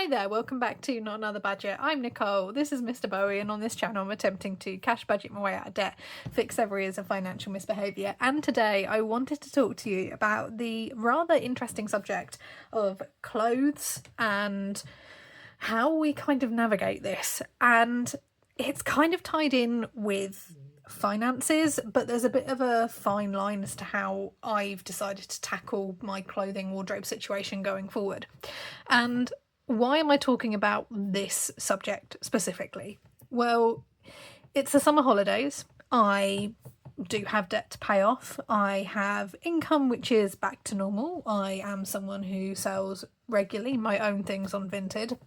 Hi there, welcome back to Not Another Budget. I'm Nicole, this is Mr. Bowie, and on this channel I'm attempting to cash budget my way out of debt, fix areas of financial misbehaviour, and today I wanted to talk to you about the rather interesting subject of clothes and how we kind of navigate this. And it's kind of tied in with finances, but there's a bit of a fine line as to how I've decided to tackle my clothing wardrobe situation going forward. And why am I talking about this subject specifically? Well, it's the summer holidays. I do have debt to pay off. I have income which is back to normal. I am someone who sells regularly my own things on Vinted.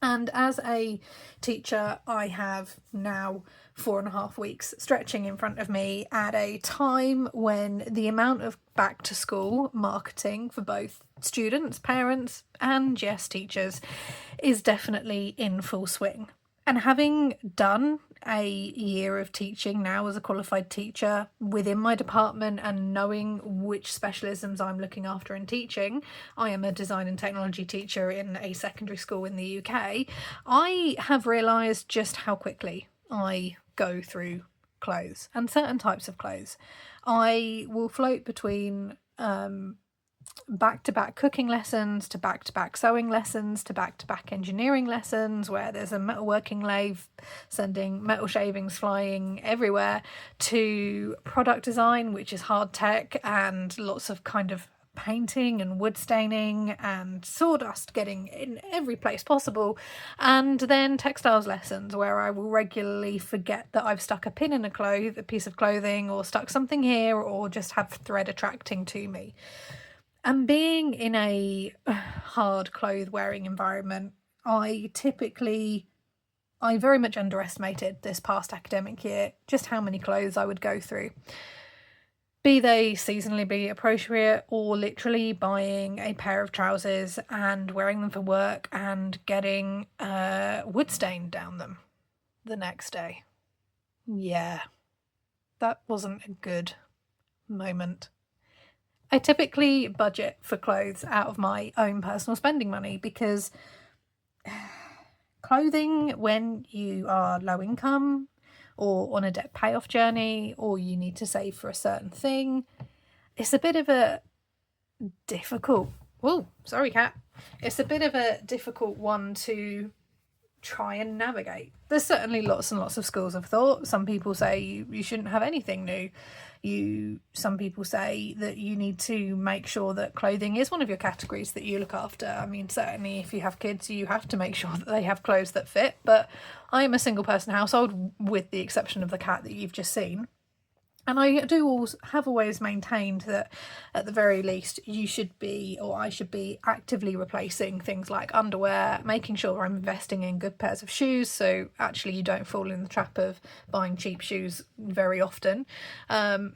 And as a teacher, I have now 4.5 weeks stretching in front of me at a time when the amount of back to school marketing for both students, parents, and yes, teachers is definitely in full swing. And having done a year of teaching now as a qualified teacher within my department and knowing which specialisms I'm looking after in teaching, I am a design and technology teacher in a secondary school in the UK, I have realised just how quickly I go through clothes and certain types of clothes. I will float between back-to-back cooking lessons to back-to-back sewing lessons to back-to-back engineering lessons where there's a metalworking lathe sending metal shavings flying everywhere, to product design, which is hard tech and lots of kind of painting and wood staining and sawdust getting in every place possible, and then textiles lessons where I will regularly forget that I've stuck a pin in a piece of clothing, or stuck something here, or just have thread attracting to me. And being in a hard clothes wearing environment, I very much underestimated this past academic year just how many clothes I would go through. Be they seasonally be appropriate, or literally buying a pair of trousers and wearing them for work and getting wood stain down them the next day. Yeah, that wasn't a good moment. I typically budget for clothes out of my own personal spending money, because clothing, when you are low income or on a debt payoff journey, or you need to save for a certain thing, it's a bit of a difficult... Oh, sorry, cat. It's a bit of a difficult one to try and navigate. There's certainly lots and lots of schools of thought. Some people say you shouldn't have anything new. Some people say that you need to make sure that clothing is one of your categories that you look after. I mean, certainly if you have kids, you have to make sure that they have clothes that fit. But I am a single person household, with the exception of the cat that you've just seen. And I have always maintained that at the very least I should be actively replacing things like underwear, making sure I'm investing in good pairs of shoes so actually you don't fall in the trap of buying cheap shoes very often,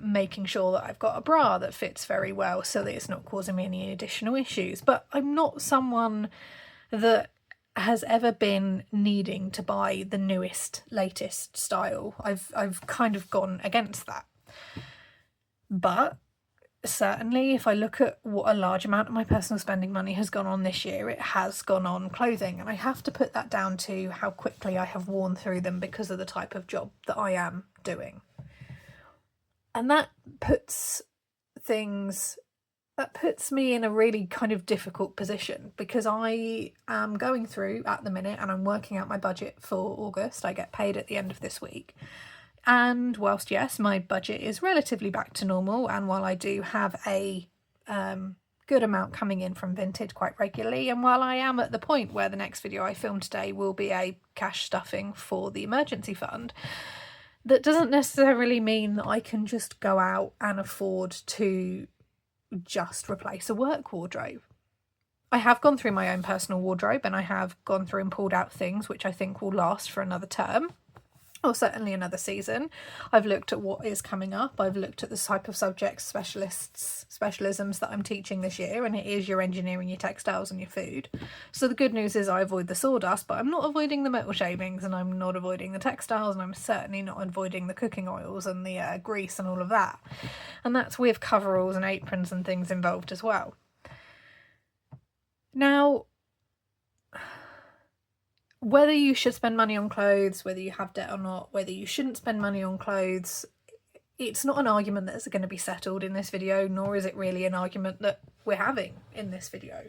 making sure that I've got a bra that fits very well so that it's not causing me any additional issues. But I'm not someone that has ever been needing to buy the newest, latest style. I've kind of gone against that. But certainly if I look at what a large amount of my personal spending money has gone on this year, it has gone on clothing, and I have to put that down to how quickly I have worn through them because of the type of job that I am doing. And that puts me in a really kind of difficult position, because I am going through at the minute and I'm working out my budget for August. I get paid at the end of this week. And whilst, yes, my budget is relatively back to normal, and while I do have a good amount coming in from Vinted quite regularly, and while I am at the point where the next video I film today will be a cash stuffing for the emergency fund, that doesn't necessarily mean that I can just go out and afford to just replace a work wardrobe. I have gone through my own personal wardrobe, and I have gone through and pulled out things which I think will last for another term, or certainly another season. I've looked at what is coming up. I've looked at the type of subjects, specialisms that I'm teaching this year, and it is your engineering, your textiles and your food. So the good news is I avoid the sawdust, but I'm not avoiding the metal shavings, and I'm not avoiding the textiles, and I'm certainly not avoiding the cooking oils and the grease and all of that. And that's with coveralls and aprons and things involved as well. Now, Whether you should spend money on clothes, whether you have debt or not, whether you shouldn't spend money on clothes, it's not an argument that's going to be settled in this video, nor is it really an argument that we're having in this video.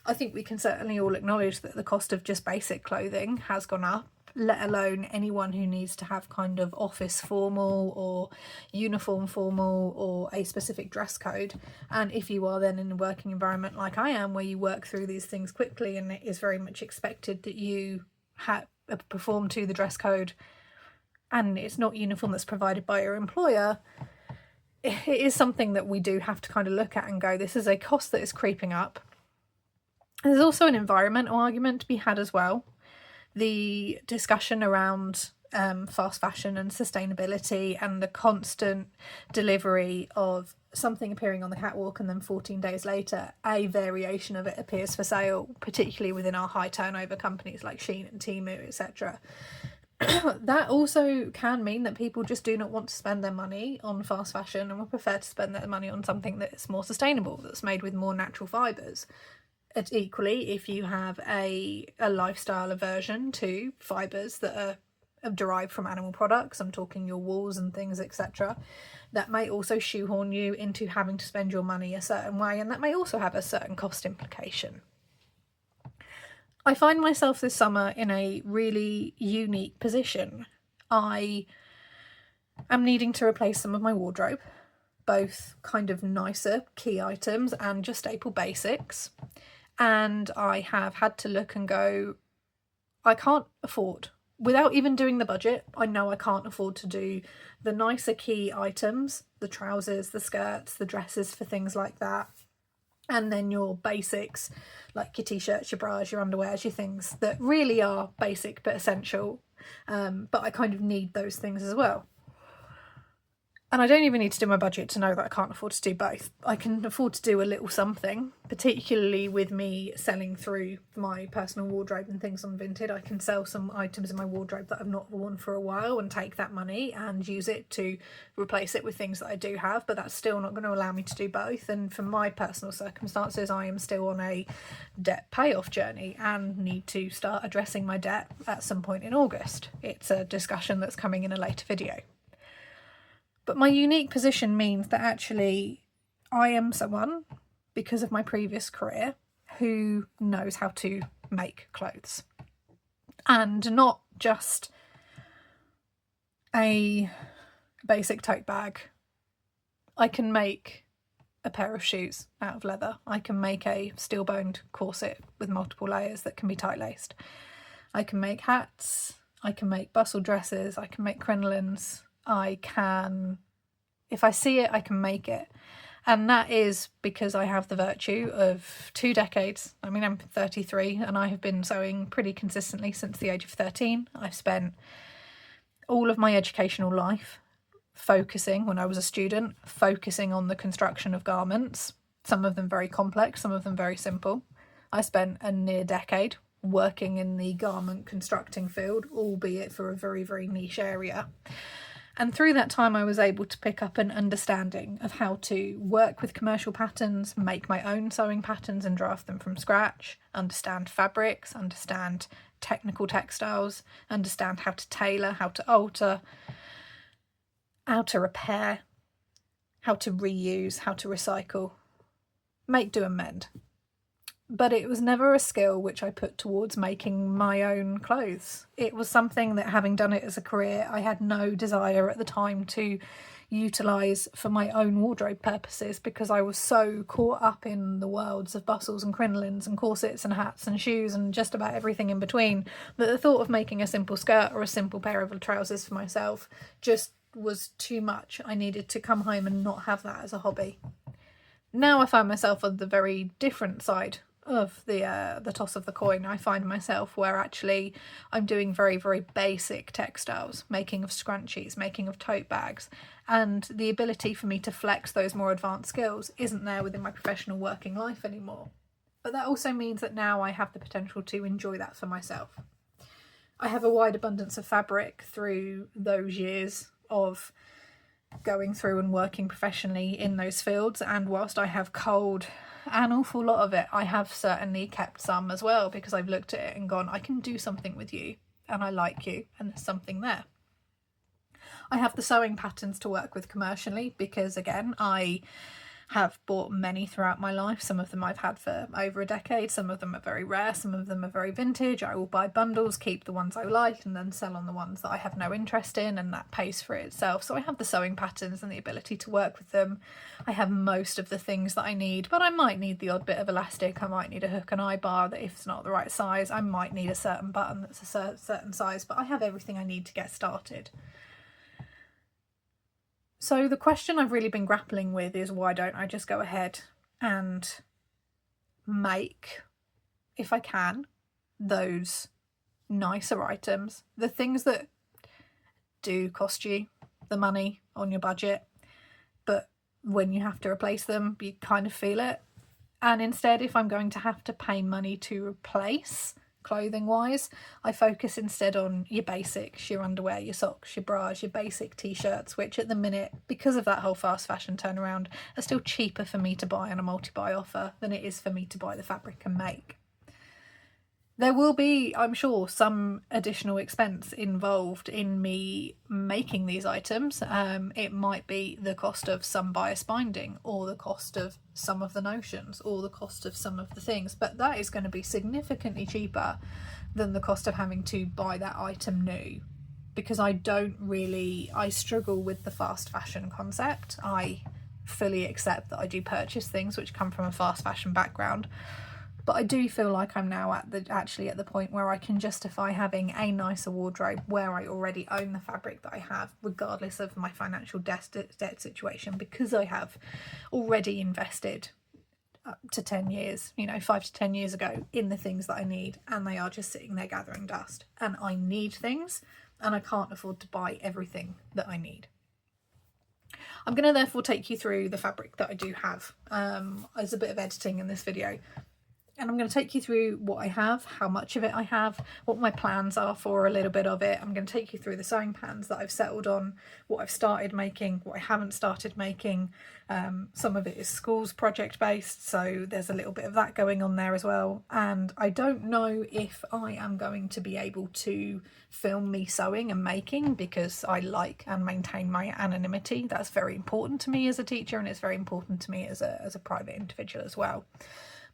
I think we can certainly all acknowledge that the cost of just basic clothing has gone up, let alone anyone who needs to have kind of office formal or uniform formal or a specific dress code. And if you are then in a working environment like I am, where you work through these things quickly and it is very much expected that you perform to the dress code, and it's not uniform that's provided by your employer, it is something that we do have to kind of look at and go, this is a cost that is creeping up. There's also an environmental argument to be had as well. The discussion around fast fashion and sustainability and the constant delivery of something appearing on the catwalk and then 14 days later a variation of it appears for sale, particularly within our high turnover companies like Shein and Temu, etc. That also can mean that people just do not want to spend their money on fast fashion and would prefer to spend their money on something that's more sustainable, that's made with more natural fibres. Equally, if you have a lifestyle aversion to fibres that are derived from animal products, I'm talking your wools and things, etc., that may also shoehorn you into having to spend your money a certain way, and that may also have a certain cost implication. I find myself this summer in a really unique position. I am needing to replace some of my wardrobe, both kind of nicer key items and just staple basics. And I have had to look and go, I can't afford, without even doing the budget, I know I can't afford to do the nicer key items, the trousers, the skirts, the dresses for things like that. And then your basics, like your t-shirts, your bras, your underwears, your things that really are basic but essential. But I kind of need those things as well. And I don't even need to do my budget to know that I can't afford to do both. I can afford to do a little something, particularly with me selling through my personal wardrobe and things on Vinted. I can sell some items in my wardrobe that I've not worn for a while and take that money and use it to replace it with things that I do have, but that's still not going to allow me to do both. And for my personal circumstances, I am still on a debt payoff journey and need to start addressing my debt at some point in August. It's a discussion that's coming in a later video. But my unique position means that actually I am someone, because of my previous career, who knows how to make clothes. And not just a basic tote bag. I can make a pair of shoes out of leather. I can make a steel-boned corset with multiple layers that can be tight-laced. I can make hats. I can make bustle dresses. I can make crinolines. I can, if I see it, I can make it. And that is because I have the virtue of 2 decades. I mean, I'm 33 and I have been sewing pretty consistently since the age of 13. I've spent all of my educational life focusing, when I was a student, focusing on the construction of garments. Some of them very complex, some of them very simple. I spent a near decade working in the garment constructing field, albeit for a very, very niche area. And through that time, I was able to pick up an understanding of how to work with commercial patterns, make my own sewing patterns and draft them from scratch, understand fabrics, understand technical textiles, understand how to tailor, how to alter, how to repair, how to reuse, how to recycle, make, do and mend. But it was never a skill which I put towards making my own clothes. It was something that, having done it as a career, I had no desire at the time to utilise for my own wardrobe purposes, because I was so caught up in the worlds of bustles and crinolines and corsets and hats and shoes and just about everything in between, that the thought of making a simple skirt or a simple pair of trousers for myself just was too much. I needed to come home and not have that as a hobby. Now I find myself on the very different side of the toss of the coin. I find myself where actually I'm doing very, very basic textiles, making of scrunchies, making of tote bags, and the ability for me to flex those more advanced skills isn't there within my professional working life anymore. But that also means that now I have the potential to enjoy that for myself. I have a wide abundance of fabric through those years of going through and working professionally in those fields, and whilst I have culled an awful lot of it, I have certainly kept some as well, because I've looked at it and gone, I can do something with you and I like you and there's something there. I have the sewing patterns to work with commercially, because again, I have bought many throughout my life. Some of them I've had for over a decade, some of them are very rare, some of them are very vintage. I will buy bundles, keep the ones I like, and then sell on the ones that I have no interest in, and that pays for it itself. So I have the sewing patterns and the ability to work with them. I have most of the things that I need, but I might need the odd bit of elastic, I might need a hook and eye bar that if it's not the right size, I might need a certain button that's a certain size, but I have everything I need to get started. So the question I've really been grappling with is, why don't I just go ahead and make, if I can, those nicer items, the things that do cost you the money on your budget, but when you have to replace them, you kind of feel it. And instead, if I'm going to have to pay money to replace clothing wise, I focus instead on your basics, your underwear, your socks, your bras, your basic t-shirts, which at the minute, because of that whole fast fashion turnaround, are still cheaper for me to buy on a multi-buy offer than it is for me to buy the fabric and make. There will be, I'm sure, some additional expense involved in me making these items. It might be the cost of some bias binding, or the cost of some of the notions, or the cost of some of the things, but that is going to be significantly cheaper than the cost of having to buy that item new, because I struggle with the fast fashion concept. I fully accept that I do purchase things which come from a fast fashion background, but I do feel like I'm now actually at the point where I can justify having a nicer wardrobe where I already own the fabric that I have, regardless of my financial debt situation, because I have already invested up to 10 years, 5 to 10 years ago, in the things that I need, and they are just sitting there gathering dust. And I need things, and I can't afford to buy everything that I need. I'm going to therefore take you through the fabric that I do have. There's a bit of editing in this video. And I'm going to take you through what I have, how much of it I have, what my plans are for a little bit of it. I'm going to take you through the sewing patterns that I've settled on, what I've started making, what I haven't started making. Some of it is schools project based, so there's a little bit of that going on there as well. And I don't know if I am going to be able to film me sewing and making, because I like and maintain my anonymity. That's very important to me as a teacher, and it's very important to me as a private individual as well.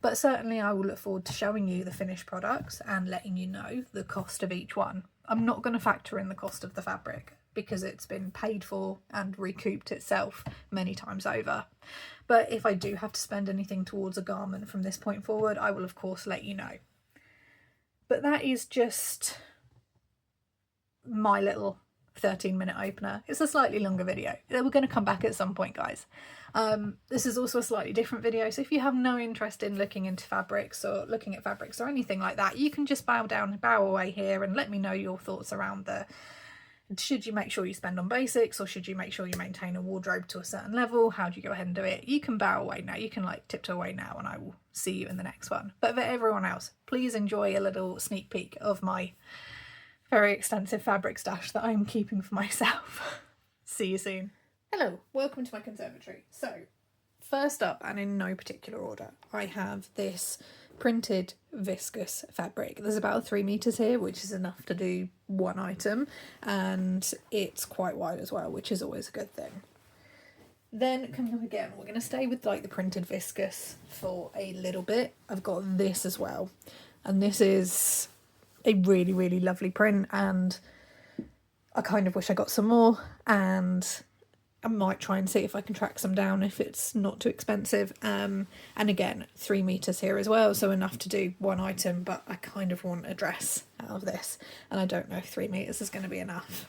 But certainly I will look forward to showing you the finished products and letting you know the cost of each one. I'm not going to factor in the cost of the fabric, because it's been paid for and recouped itself many times over. But if I do have to spend anything towards a garment from this point forward, I will of course let you know. But that is just my little 13-minute opener. It's a slightly longer video. We're going to come back at some point, guys. This is also a slightly different video, so if you have no interest in looking into fabrics or looking at fabrics or anything like that, you can just bow away here and let me know your thoughts around should you make sure you spend on basics, or should you make sure you maintain a wardrobe to a certain level? How do you go ahead and do it? You can bow away now, you can tiptoe away now, and I will see you in the next one. But for everyone else, please enjoy a little sneak peek of my very extensive fabric stash that I'm keeping for myself. See you soon. Hello, welcome to my conservatory. So, first up, and in no particular order, I have this printed viscose fabric. There's about 3 meters here, which is enough to do one item, and it's quite wide as well, which is always a good thing. Then, coming up again, we're going to stay with the printed viscose for a little bit. I've got this as well, and this is a really, really lovely print, and I kind of wish I got some more, and I might try and see if I can track some down if it's not too expensive. And again, 3 meters here as well, so enough to do one item, but I kind of want a dress out of this, and I don't know if 3 meters is going to be enough.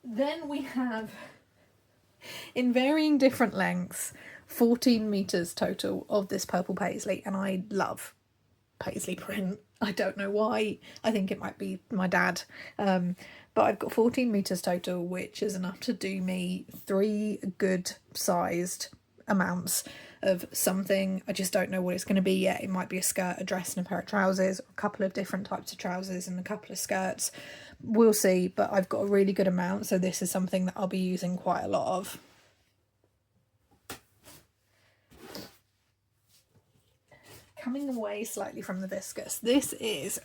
Then we have, in varying different lengths, 14 meters total of this purple paisley, and I love paisley print. I don't know why. I think it might be my dad. But I've got 14 meters total, which is enough to do me 3 good sized amounts of something. I just don't know what it's going to be yet. It might be a skirt, a dress, and a pair of trousers, or a couple of different types of trousers and a couple of skirts. We'll see, but I've got a really good amount, so this is something that I'll be using quite a lot of. coming away slightly from the viscose, this is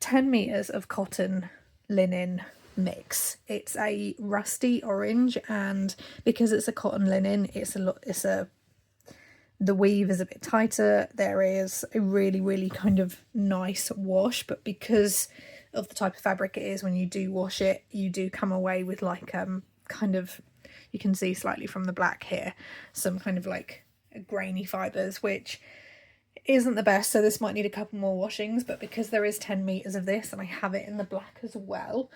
10 meters of cotton linen mix. It's a rusty orange, and because it's a cotton linen, the weave is a bit tighter. There is a really kind of nice wash, but because of the type of fabric it is, when you do wash it, you do come away with like kind of, you can see slightly from the black here, some kind of like grainy fibers, which isn't the best. So this might need a couple more washings, but because there is 10 meters of this and I have it in the black as well,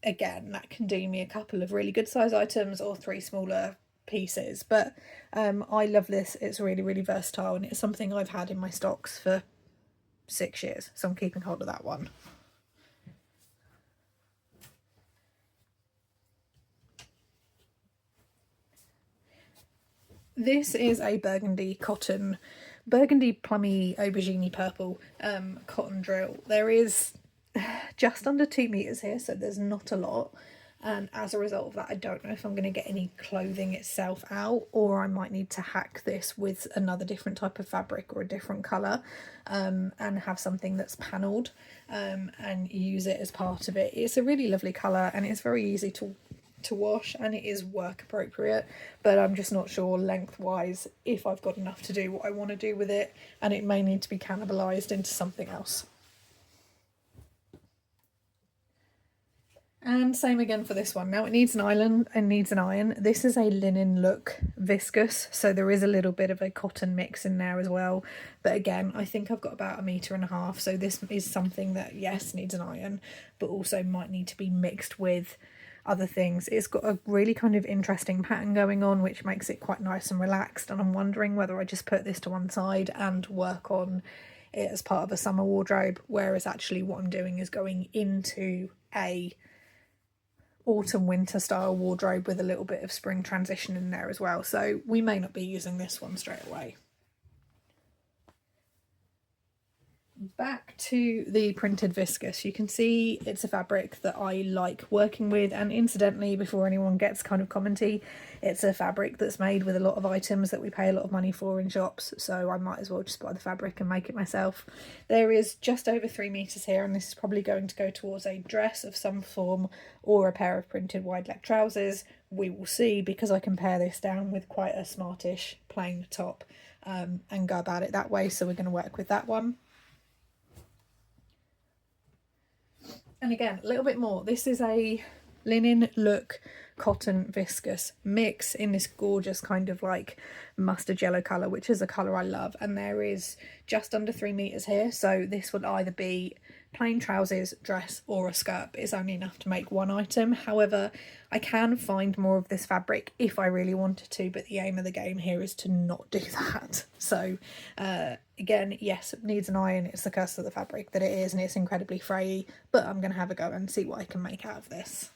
again, that can do me a couple of really good size items or 3 smaller pieces. But I love this. It's really versatile, and it's something I've had in my stocks for 6 years, so I'm keeping hold of that one. This is a burgundy plummy aubergine purple cotton drill. There is just under 2 meters here, so there's not a lot, and as a result of that, I don't know if I'm going to get any clothing itself out, or I might need to hack this with another different type of fabric or a different colour, and have something that's panelled, and use it as part of it. It's a really lovely colour, and it's very easy to wash, and it is work appropriate, but I'm just not sure lengthwise if I've got enough to do what I want to do with it, and it may need to be cannibalized into something else. And same again for this one. Now it needs an iron. This is a linen look viscose, so there is a little bit of a cotton mix in there as well. But again, I think I've got about 1.5 meters, so this is something that, yes, needs an iron, but also might need to be mixed with other things. It's got a really kind of interesting pattern going on, which makes it quite nice and relaxed, and I'm wondering whether I just put this to one side and work on it as part of a summer wardrobe, whereas actually what I'm doing is going into a autumn winter style wardrobe with a little bit of spring transition in there as well. So we may not be using this one straight away. Back to the printed viscose, you can see it's a fabric that I like working with, and incidentally, before anyone gets kind of commenty, it's a fabric that's made with a lot of items that we pay a lot of money for in shops, so I might as well just buy the fabric and make it myself. There is just over 3 meters here, and this is probably going to go towards a dress of some form or a pair of printed wide leg trousers. We will see, because I can pare this down with quite a smartish plain top, and go about it that way, so we're going to work with that one. And again, a little bit more. This is a linen look cotton viscose mix in this gorgeous kind of like mustard yellow colour, which is a colour I love. And there is just under 3 meters here, so this would either be plain trousers, dress, or a skirt, but it's only enough to make one item. However, I can find more of this fabric if I really wanted to, but the aim of the game here is to not do that. So again, yes, it needs an iron. It's the curse of the fabric that it is, and it's incredibly frayy, but I'm going to have a go and see what I can make out of this.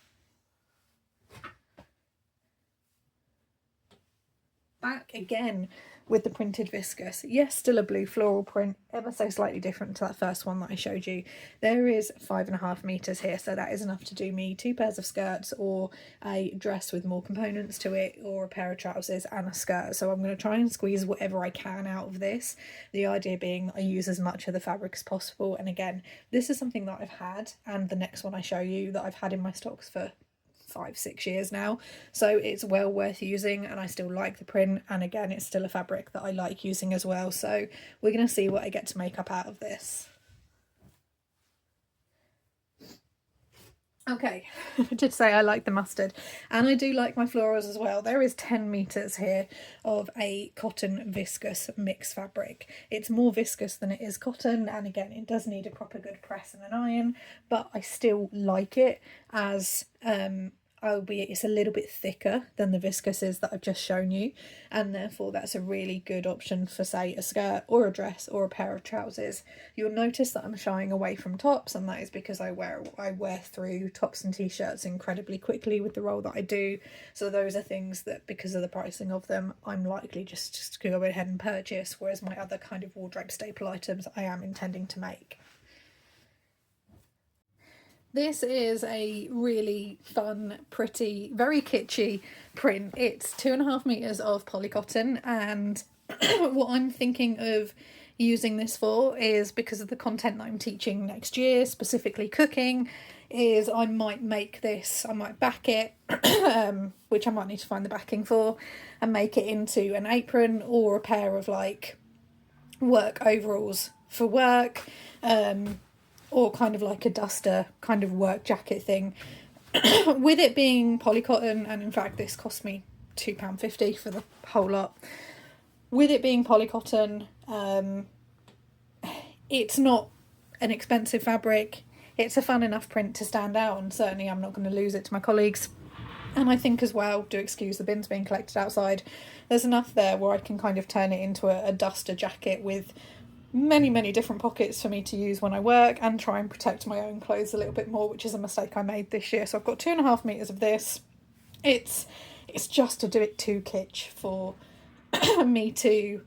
Back again with the printed viscose. Yes, still a blue floral print, ever so slightly different to that first one that I showed you. There is 5.5 meters here, so that is enough to do me 2 pairs of skirts, or a dress with more components to it, or a pair of trousers and a skirt. So I'm going to try and squeeze whatever I can out of this. The idea being I use as much of the fabric as possible. And again, this is something that I've had, and the next one I show you, that I've had in my stocks for 5-6 years now, so it's well worth using, and I still like the print, and again, it's still a fabric that I like using as well. So we're going to see what I get to make up out of this. Okay, I did say I like the mustard, and I do like my florals as well. There is 10 meters here of a cotton viscose mix fabric. It's more viscose than it is cotton, and again, it does need a proper good press and an iron, but I still like it as albeit it's a little bit thicker than the viscoses that I've just shown you, and therefore that's a really good option for, say, a skirt or a dress or a pair of trousers. You'll notice that I'm shying away from tops, and that is because I wear through tops and t-shirts incredibly quickly with the role that I do. So those are things that, because of the pricing of them, I'm likely just to go ahead and purchase, whereas my other kind of wardrobe staple items I am intending to make. This is a really fun, pretty, very kitschy print. It's 2.5 meters of polycotton, and What I'm thinking of using this for is, because of the content that I'm teaching next year, specifically cooking, is I might make this, I might back it, which I might need to find the backing for, and make it into an apron or a pair of like work overalls for work, or kind of like a duster kind of work jacket thing. With it being polycotton, and in fact this cost me £2.50 for the whole lot. With it being polycotton, it's not an expensive fabric. It's a fun enough print to stand out, and certainly I'm not going to lose it to my colleagues. And I think as well, do excuse the bins being collected outside, there's enough there where I can kind of turn it into a duster jacket with many different pockets for me to use when I work, and try and protect my own clothes a little bit more, which is a mistake I made this year. So I've got 2.5 meters of this. It's just a bit too kitsch for me to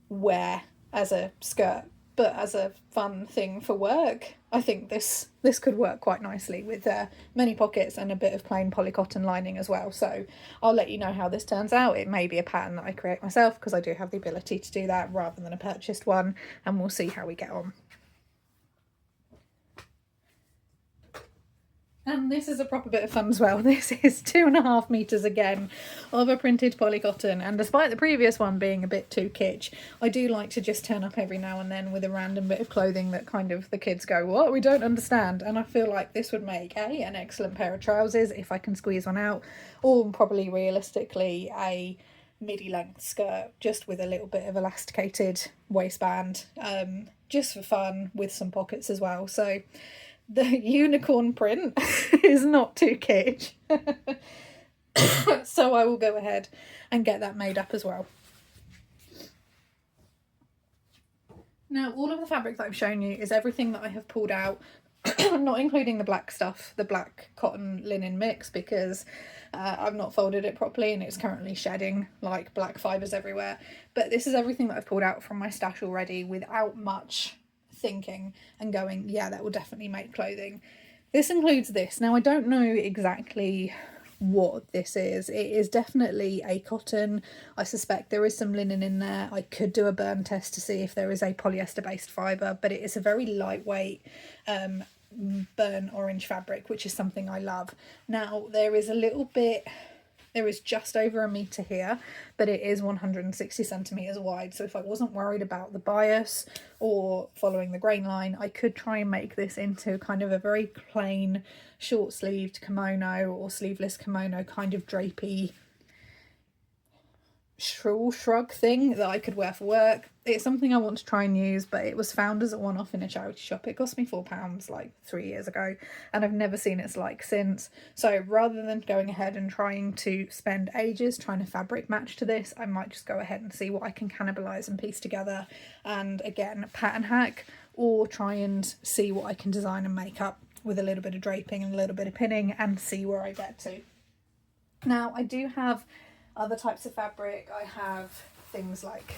wear as a skirt, but as a fun thing for work, I think this could work quite nicely with many pockets and a bit of plain polycotton lining as well. So I'll let you know how this turns out. It may be a pattern that I create myself, because I do have the ability to do that rather than a purchased one, and we'll see how we get on. And this is a proper bit of fun as well. This is 2.5 meters again of a printed polycotton, and despite the previous one being a bit too kitsch, I do like to just turn up every now and then with a random bit of clothing that kind of the kids go, what, we don't understand. And I feel like this would make an excellent pair of trousers if I can squeeze one out, or probably realistically a midi length skirt just with a little bit of elasticated waistband, just for fun, with some pockets as well. So the unicorn print is not too kitsch. So I will go ahead and get that made up as well. Now, all of the fabric that I've shown you is everything that I have pulled out, not including the black stuff, the black cotton linen mix, because I've not folded it properly and it's currently shedding like black fibres everywhere. But this is everything that I've pulled out from my stash already without much thinking and going, yeah, that will definitely make clothing. This includes this. Now, I don't know exactly what this is. It is definitely a cotton. I suspect there is some linen in there. I could do a burn test to see if there is a polyester based fibre, but it is a very lightweight burnt orange fabric, which is something I love. Now, there is just over a metre here, but it is 160 centimetres wide. So if I wasn't worried about the bias or following the grain line, I could try and make this into kind of a very plain short-sleeved kimono or sleeveless kimono kind of drapey shawl shrug thing that I could wear for work. It's something I want to try and use, but it was found as a one-off in a charity shop. It cost me £4 like 3 years ago, and I've never seen its like since. So rather than going ahead and trying to spend ages trying to fabric match to this, I might just go ahead and see what I can cannibalize and piece together, and again pattern hack, or try and see what I can design and make up with a little bit of draping and a little bit of pinning, and see where I get to. Now, I do have other types of fabric. I have things like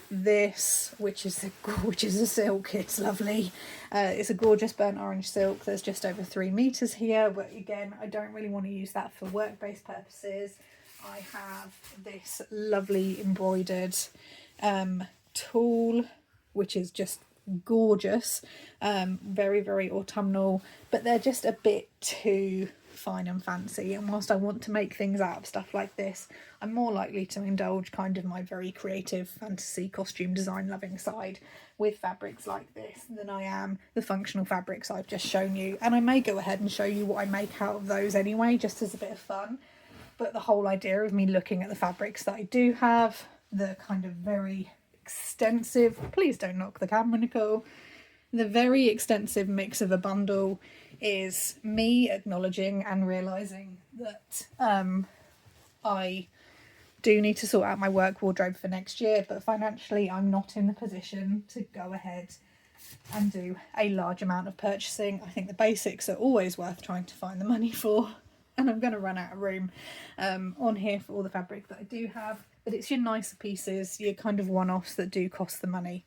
this, which is a silk. It's lovely. It's a gorgeous burnt orange silk. There's just over 3 meters here, but again, I don't really want to use that for work-based purposes. I have this lovely embroidered tulle, which is just gorgeous, very autumnal, but they're just a bit too fine and fancy, and whilst I want to make things out of stuff like this, I'm more likely to indulge kind of my very creative fantasy costume design loving side with fabrics like this than I am the functional fabrics I've just shown you. And I may go ahead and show you what I make out of those anyway, just as a bit of fun. But the whole idea of me looking at the fabrics that I do have, the kind of very extensive, please don't knock the camera, Nicole, the very extensive mix of a bundle is me acknowledging and realising that I do need to sort out my work wardrobe for next year, but financially I'm not in the position to go ahead and do a large amount of purchasing. I think the basics are always worth trying to find the money for, and I'm going to run out of room on here for all the fabric that I do have, but it's your nicer pieces, your kind of one-offs that do cost the money.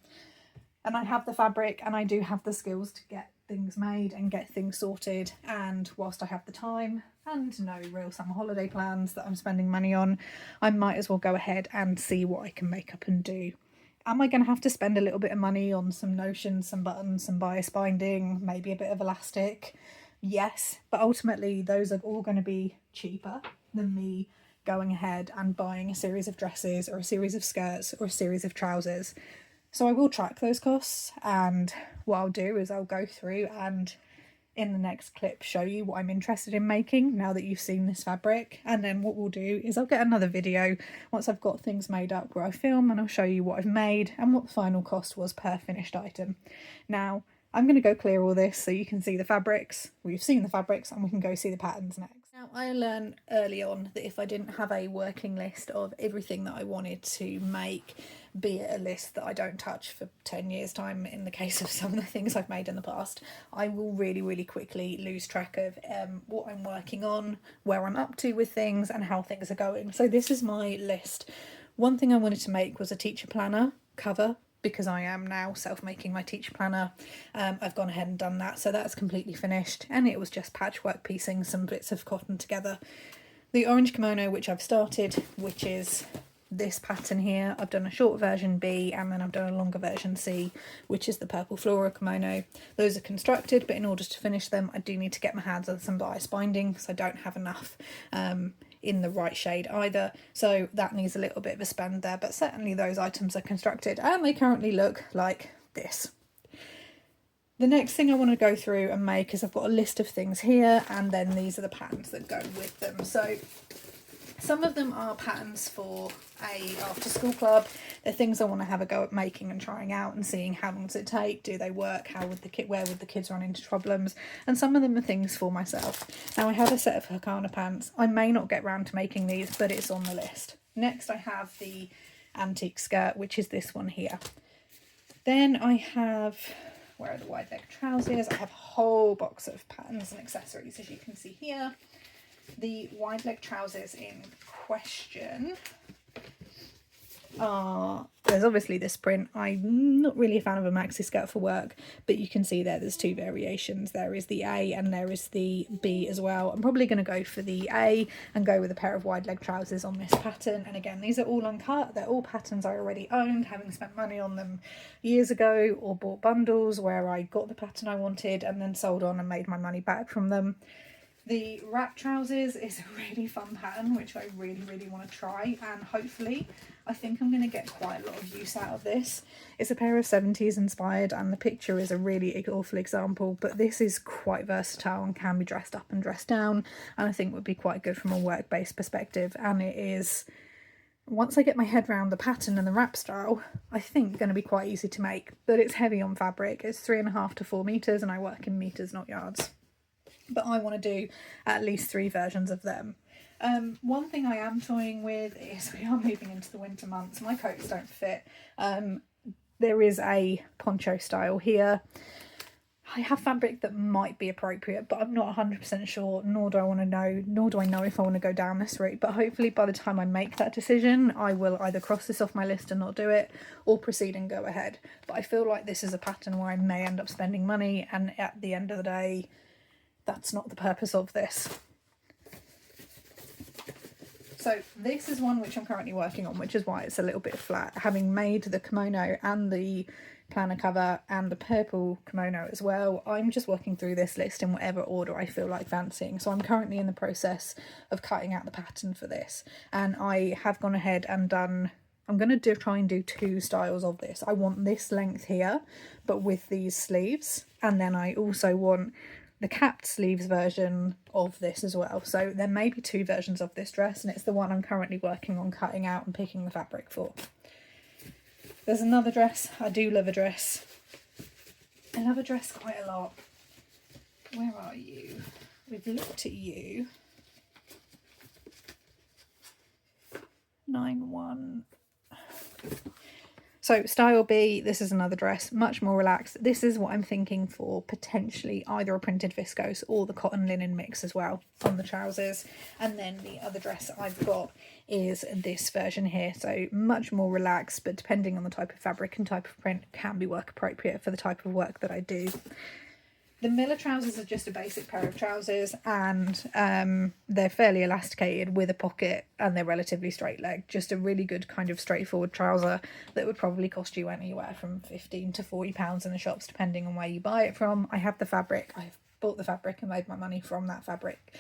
And I have the fabric and I do have the skills to get things made and get things sorted, and whilst I have the time and no real summer holiday plans that I'm spending money on, I might as well go ahead and see what I can make up and do. Am I going to have to spend a little bit of money on some notions, some buttons, some bias binding, maybe a bit of elastic? Yes, but ultimately those are all going to be cheaper than me going ahead and buying a series of dresses or a series of skirts or a series of trousers. So I will track those costs, and what I'll do is I'll go through and in the next clip show you what I'm interested in making now that you've seen this fabric. And then what we'll do is I'll get another video once I've got things made up where I film, and I'll show you what I've made and what the final cost was per finished item. Now I'm going to go clear all this so you can see the fabrics. We've seen the fabrics and we can go see the patterns next. Now I learned early on that if I didn't have a working list of everything that I wanted to make, be it a list that I don't touch for 10 years time in the case of some of the things I've made in the past, I will really quickly lose track of what I'm working on, where I'm up to with things and how things are going. So this is my list. One thing I wanted to make was a teacher planner cover, because I am now self-making my teacher planner. I've gone ahead and done that, so that's completely finished, and it was just patchwork piecing some bits of cotton together. The orange kimono, which I've started, which is this pattern here, I've done a short version B and then I've done a longer version C, which is the purple floral kimono. Those are constructed, but in order to finish them I do need to get my hands on some bias binding, because I don't have enough in the right shade either, so that needs a little bit of a spend there, but certainly those items are constructed and they currently look like this. The next thing I want to go through and make is I've got a list of things here, and then these are the patterns that go with them. So some of them are patterns for a after school club. They're things I want to have a go at making and trying out and seeing how long does it take, do they work, where would the kids run into problems, and some of them are things for myself. Now I have a set of Hakana pants. I may not get round to making these, but it's on the list. Next I have the antique skirt, which is this one here. Then I have, where are the wide leg trousers? I have a whole box of patterns and accessories, as you can see here. The wide leg trousers in question are, there's obviously this print. I'm not really a fan of a maxi skirt for work, but you can see there's two variations. There is the A and there is the B as well. I'm probably going to go for the A and go with a pair of wide leg trousers on this pattern. And again, these are all uncut. They're all patterns I already owned, having spent money on them years ago, or bought bundles where I got the pattern I wanted and then sold on and made my money back from them. The wrap trousers is a really fun pattern which I really want to try, and hopefully I think I'm going to get quite a lot of use out of this. It's a pair of 70s inspired, and the picture is a really awful example, but this is quite versatile and can be dressed up and dressed down, and I think would be quite good from a work-based perspective. And it is, once I get my head around the pattern and the wrap style, I think going to be quite easy to make, but it's heavy on fabric. It's 3.5 to 4 meters and I work in meters, not yards. But I want to do at least 3 versions of them. One thing I am toying with is we are moving into the winter months. My coats don't fit. There is a poncho style here. I have fabric that might be appropriate, but I'm not 100% sure, nor do I know if I want to go down this route. But hopefully by the time I make that decision, I will either cross this off my list and not do it, or proceed and go ahead. But I feel like this is a pattern where I may end up spending money, and at the end of the day, that's not the purpose of this. So this is one which I'm currently working on, which is why it's a little bit flat. Having made the kimono and the planner cover and the purple kimono as well, I'm just working through this list in whatever order I feel like fancying. So I'm currently in the process of cutting out the pattern for this, and I have gone ahead and done, I'm going to try and do 2 styles of this. I want this length here, but with these sleeves, and then I also want the capped sleeves version of this as well. So there may be 2 versions of this dress, and it's the one I'm currently working on cutting out and picking the fabric for. There's another dress. I do love a dress. I love a dress quite a lot. Where are you? We've looked at you. 9-1. So style B, this is another dress, much more relaxed. This is what I'm thinking for potentially either a printed viscose or the cotton linen mix as well on the trousers. And then the other dress I've got is this version here. So much more relaxed, but depending on the type of fabric and type of print, can be work appropriate for the type of work that I do. The Miller trousers are just a basic pair of trousers, and they're fairly elasticated with a pocket, and they're relatively straight leg. Just a really good kind of straightforward trouser that would probably cost you anywhere from £15 to £40 in the shops, depending on where you buy it from. I have the fabric. I've bought the fabric and made my money from that fabric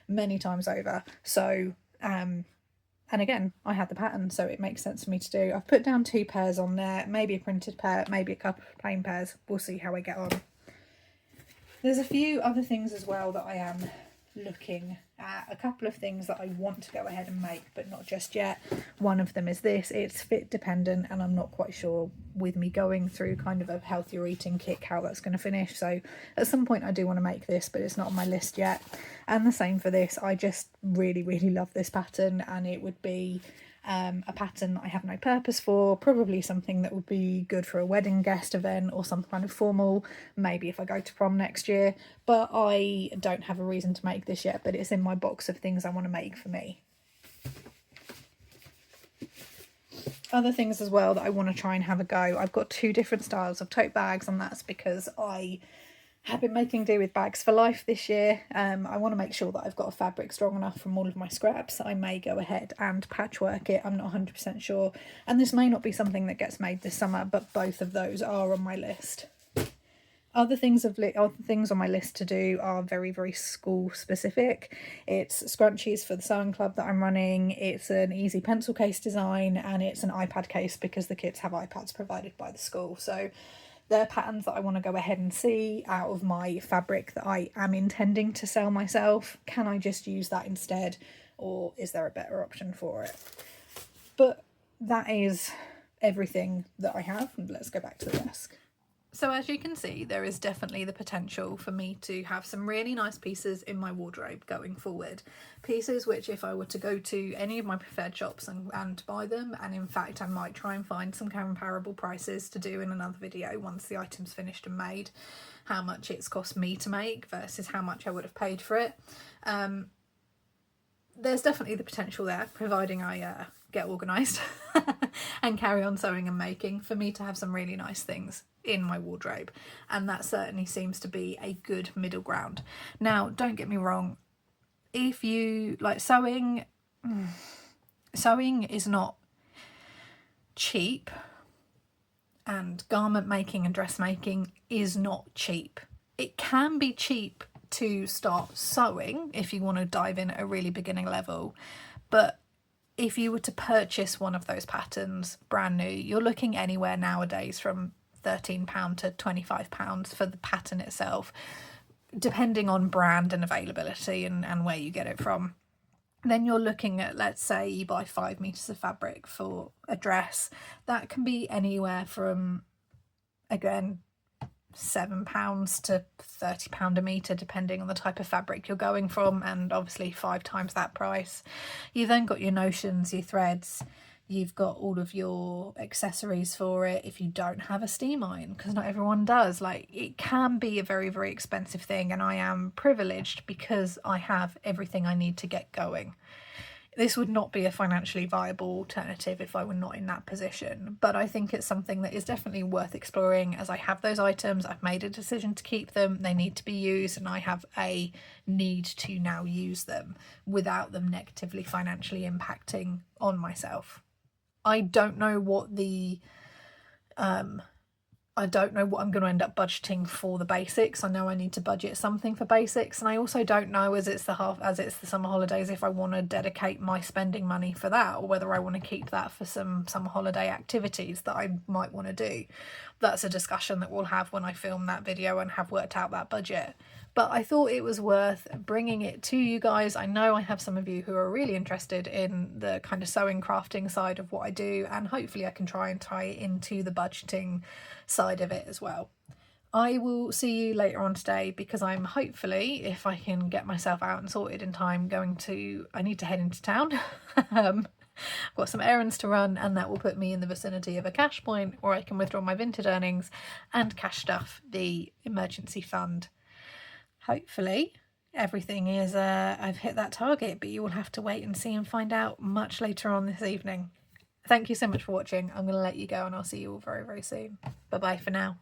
many times over. So, and again, I had the pattern, so it makes sense for me to do. I've put down 2 pairs on there, maybe a printed pair, maybe a couple of plain pairs. We'll see how I get on. There's a few other things as well that I am looking at, a couple of things that I want to go ahead and make, but not just yet. One of them is this. It's fit dependent, and I'm not quite sure with me going through kind of a healthier eating kick how that's going to finish. So at some point I do want to make this, but it's not on my list yet. And the same for this. I just really, really love this pattern, and it would be a pattern I have no purpose for, probably something that would be good for a wedding guest event or some kind of formal, maybe if I go to prom next year, but I don't have a reason to make this yet, but it's in my box of things I want to make for me. Other things as well that I want to try and have a go. I've got 2 different styles of tote bags, and that's because I have been making do with bags for life this year. I want to make sure that I've got a fabric strong enough from all of my scraps. I may go ahead and patchwork it, I'm not 100% sure, and this may not be something that gets made this summer, but both of those are on my list. Other things on my list to do are very, very school specific. It's scrunchies for the sewing club that I'm running, it's an easy pencil case design, and it's an iPad case because the kids have iPads provided by the school. So they're patterns that I want to go ahead and see out of my fabric that I am intending to sell myself. Can I just use that instead, or is there a better option for it? But that is everything that I have. Let's go back to the desk. So as you can see, there is definitely the potential for me to have some really nice pieces in my wardrobe going forward. Pieces which, if I were to go to any of my preferred shops and buy them, and in fact I might try and find some comparable prices to do in another video once the item's finished and made, how much it's cost me to make versus how much I would have paid for it. There's definitely the potential there, providing I get organised and carry on sewing and making, for me to have some really nice things in my wardrobe, and that certainly seems to be a good middle ground. Now, don't get me wrong, if you like sewing, sewing is not cheap, and garment making and dressmaking is not cheap. It can be cheap to start sewing if you want to dive in at a really beginning level, but if you were to purchase one of those patterns brand new, you're looking anywhere nowadays from £13 to £25 for the pattern itself, depending on brand and availability and where you get it from. Then you're looking at, let's say you buy 5 meters of fabric for a dress, that can be anywhere from, again, £7 to £30 a metre, depending on the type of fabric you're going from, and obviously 5 times that price. You then got your notions, your threads, you've got all of your accessories for it if you don't have a steam iron, because not everyone does. Like, it can be a very, very expensive thing, and I am privileged because I have everything I need to get going. This would not be a financially viable alternative if I were not in that position, but I think it's something that is definitely worth exploring. As I have those items, I've made a decision to keep them, they need to be used, and I have a need to now use them without them negatively financially impacting on myself. I don't know what I'm going to end up budgeting for the basics. I know I need to budget something for basics, and I also don't know, as it's the summer holidays, if I want to dedicate my spending money for that, or whether I want to keep that for some summer holiday activities that I might want to do. That's a discussion that we'll have when I film that video and have worked out that budget. But I thought it was worth bringing it to you guys. I know I have some of you who are really interested in the kind of sewing crafting side of what I do, and hopefully I can try and tie it into the budgeting side of it as well. I will see you later on today, because I'm hopefully, if I can get myself out and sorted in time, I need to head into town. I've got some errands to run, and that will put me in the vicinity of a cash point where I can withdraw my vintage earnings and cash stuff the emergency fund. Hopefully everything is I've hit that target, but you will have to wait and see and find out much later on this evening. Thank you so much for watching. I'm going to let you go, and I'll see you all very, very soon. Bye bye for now.